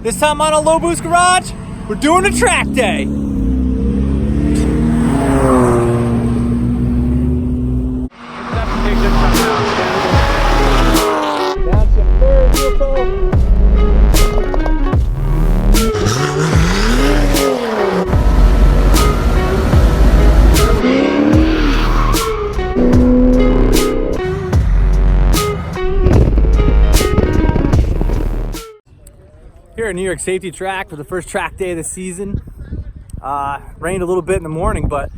This time on a low boost garage, we're doing a track day. Here at New York Safety Track for the first track day of the season. Rained a little bit in the morning, but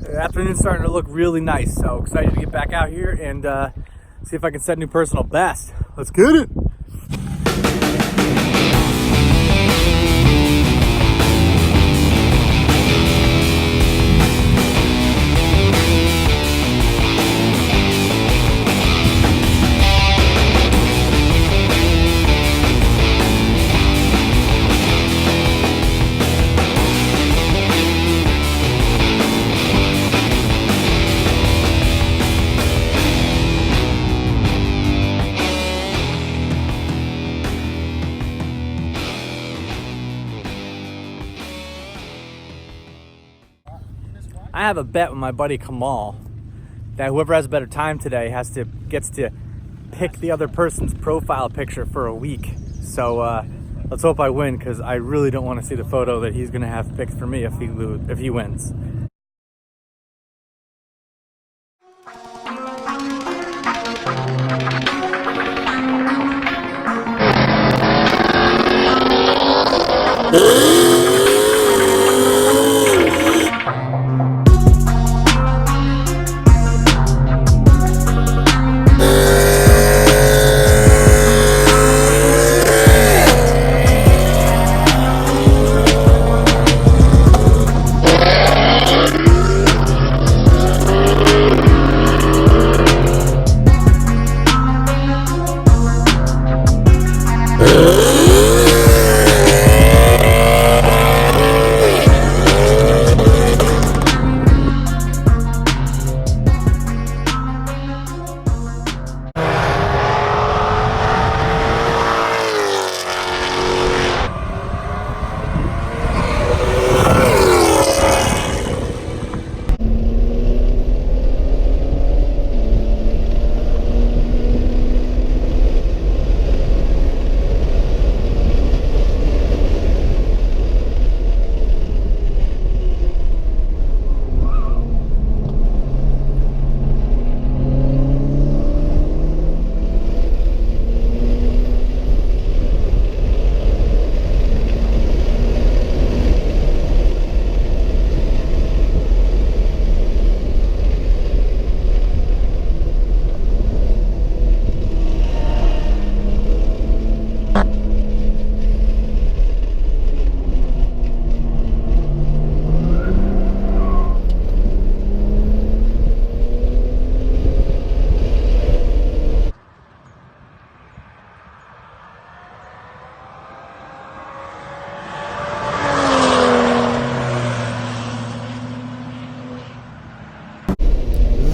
the afternoon's starting to look really nice. So excited to get back out here and see if I can set a new personal best. Let's get it. I have a bet with my buddy Kemal that whoever has a better time today gets to pick the other person's profile picture for a week. So let's hope I win, because I really don't want to see the photo that he's gonna have picked for me if he wins.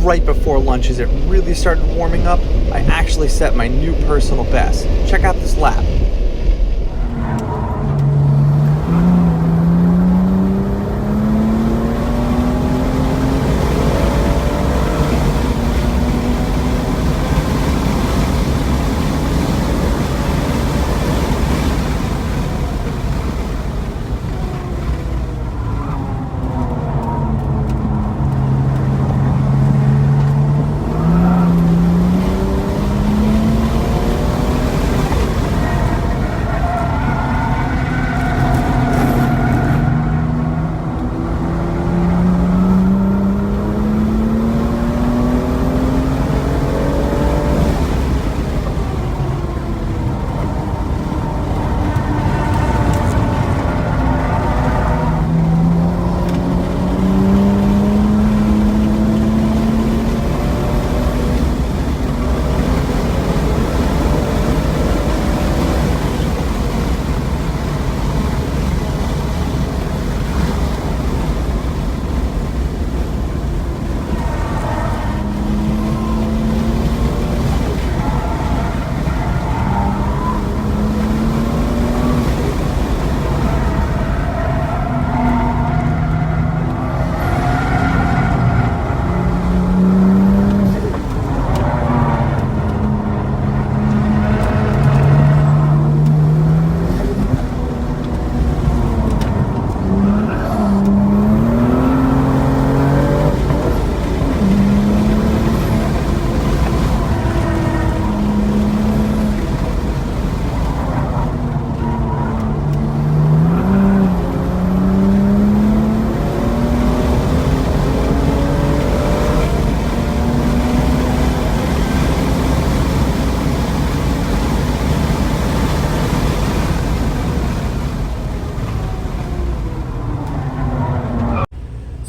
Right before lunch, as it really started warming up, I actually set my new personal best. Check out this lap.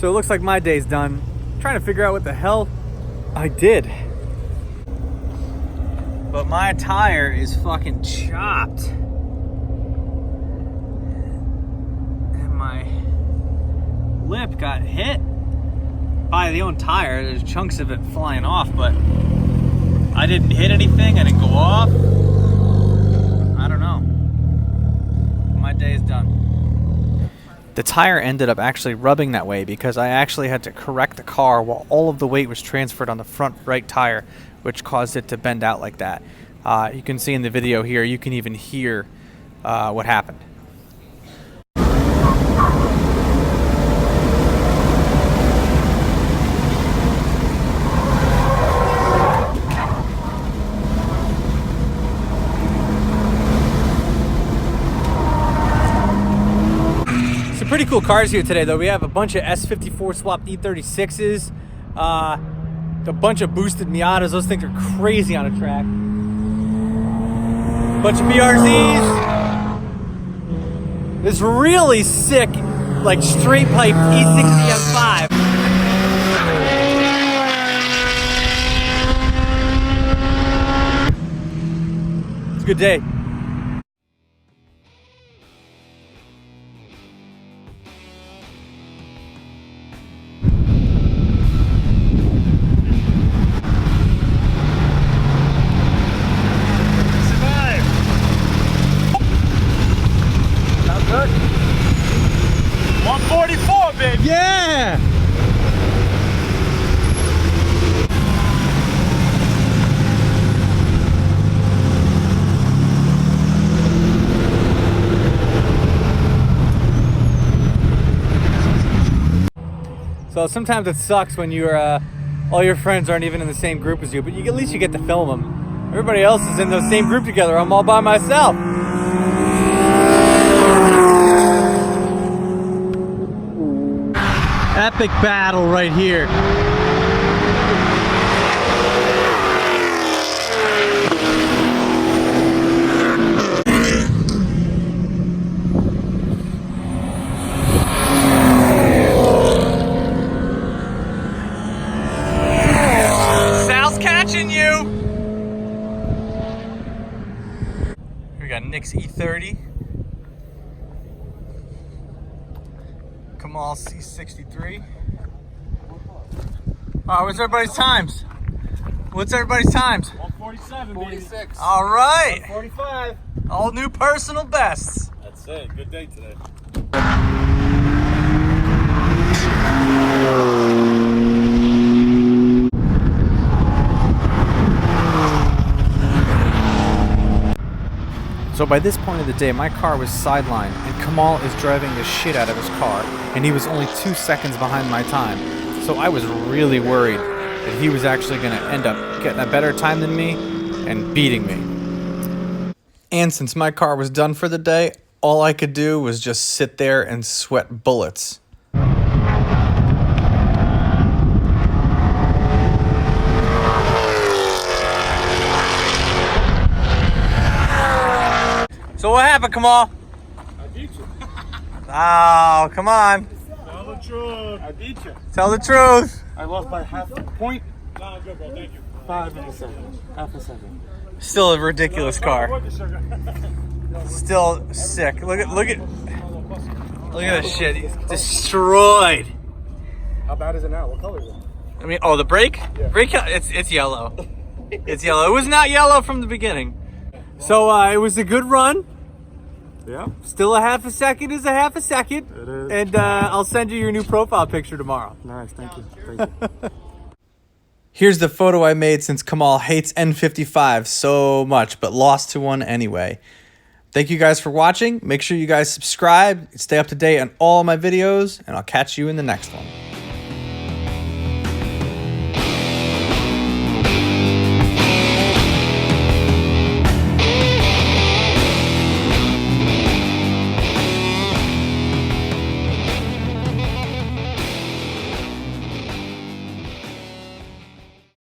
So it looks like my day's done. I'm trying to figure out what the hell I did. But my tire is fucking chopped. And my lip got hit by the own tire. There's chunks of it flying off, but I didn't hit anything. I didn't go off. I don't know. My day's done. The tire ended up actually rubbing that way because I actually had to correct the car while all of the weight was transferred on the front right tire, which caused it to bend out like that. You can see in the video here, you can even hear what happened. Pretty cool cars here today, though. We have a bunch of S54 swapped E36s, a bunch of boosted Miatas. Those things are crazy on a track. Bunch of BRZs. This really sick, like straight pipe E60 M5. It's a good day. Yeah! So sometimes it sucks when you're all your friends aren't even in the same group as you, but at least you get to film them. Everybody else is in the same group together. I'm all by myself. Epic battle right here. Sal's catching you. We got Nick's E30. Kemal C63. What's everybody's times? What's everybody's times? 147, 46. All right. 145. All new personal bests. That's it. Good day today. So by this point of the day, my car was sidelined, and Kemal is driving the shit out of his car, and he was only 2 seconds behind my time. So I was really worried that he was actually going to end up getting a better time than me and beating me. And since my car was done for the day, all I could do was just sit there and sweat bullets. So what happened, Kemal? I beat you. Oh, come on. Tell the truth. I beat you. Tell the truth. I lost by half a point. No, I'm good, bro. Thank you. 5 seconds. Half a second. Still a ridiculous car. Still sick. Look at this shit. He's destroyed. How bad is it now? What color is it? I mean, oh, the brake? Yeah. Brake, it's yellow. It's yellow. It was not yellow from the beginning. So it was a good run. Yeah. Still a half a second is a half a second. It is. And I'll send you your new profile picture tomorrow. Nice, thank you. Thank you. Here's the photo I made since Kemal hates N55 so much, but lost to one anyway. Thank you guys for watching. Make sure you guys subscribe, stay up to date on all my videos, and I'll catch you in the next one.